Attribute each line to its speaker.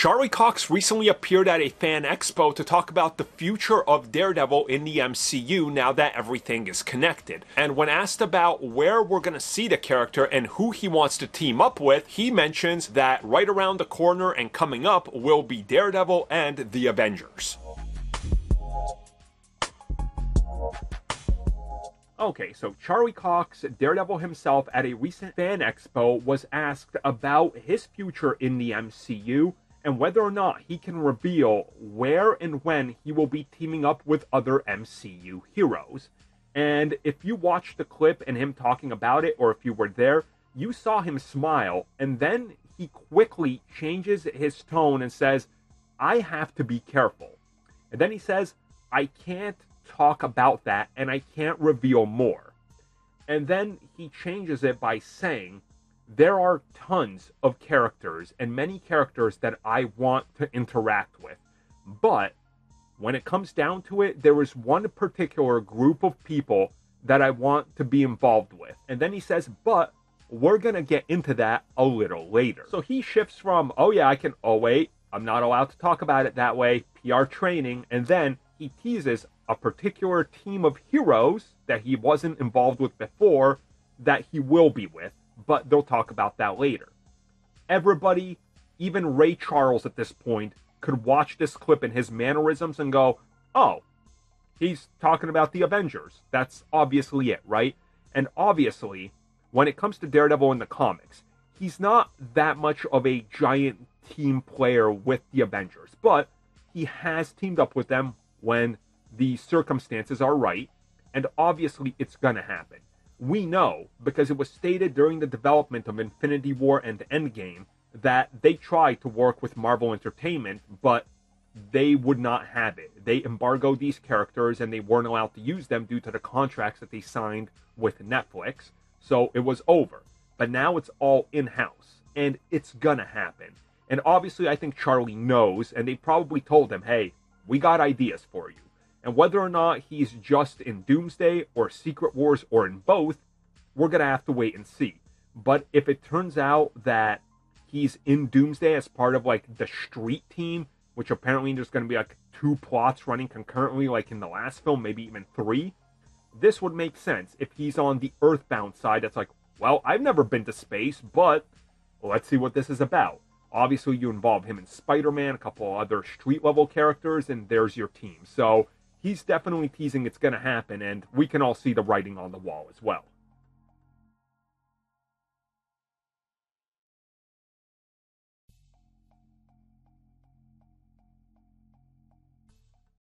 Speaker 1: Charlie Cox recently appeared at a fan expo to talk about the future of Daredevil in the MCU now that everything is connected. And when asked about where we're going to see the character and who he wants to team up with, he mentions that right around the corner and coming up will be Daredevil and the Avengers. Okay, so Charlie Cox, Daredevil himself, at a recent fan expo was asked about his future in the MCU and whether or not he can reveal where and when he will be teaming up with other MCU heroes. And if you watched the clip and him talking about it, or if you were there, you saw him smile, and then he quickly changes his tone and says, "I have to be careful." And then he says, "I can't talk about that, and I can't reveal more." And then he changes it by saying, "There are tons of characters and many characters that I want to interact with. But when it comes down to it, there is one particular group of people that I want to be involved with." And then he says, "But we're going to get into that a little later." So he shifts from, "Oh yeah, oh wait, I'm not allowed to talk about it that way, PR training," and then he teases a particular team of heroes that he wasn't involved with before that he will be with, but they'll talk about that later. Everybody, even Ray Charles at this point, could watch this clip and his mannerisms and go, "Oh, he's talking about the Avengers. That's obviously it, right?" And obviously, when it comes to Daredevil in the comics, he's not that much of a giant team player with the Avengers, but he has teamed up with them when the circumstances are right, and obviously it's gonna happen. We know, because it was stated during the development of Infinity War and Endgame, that they tried to work with Marvel Entertainment, but they would not have it. They embargoed these characters, and they weren't allowed to use them due to the contracts that they signed with Netflix, so it was over. But now it's all in-house, and it's gonna happen. And obviously I think Charlie knows, and they probably told him, "Hey, we got ideas for you." And whether or not he's just in Doomsday or Secret Wars or in both, we're going to have to wait and see. But if it turns out that he's in Doomsday as part of like the street team, which apparently there's going to be like 2 plots running concurrently like in the last film, maybe even 3, this would make sense. If he's on the Earthbound side, that's like, well, I've never been to space, but let's see what this is about. Obviously, you involve him in Spider-Man, a couple other street-level characters, and there's your team. So he's definitely teasing it's going to happen, and we can all see the writing on the wall as well.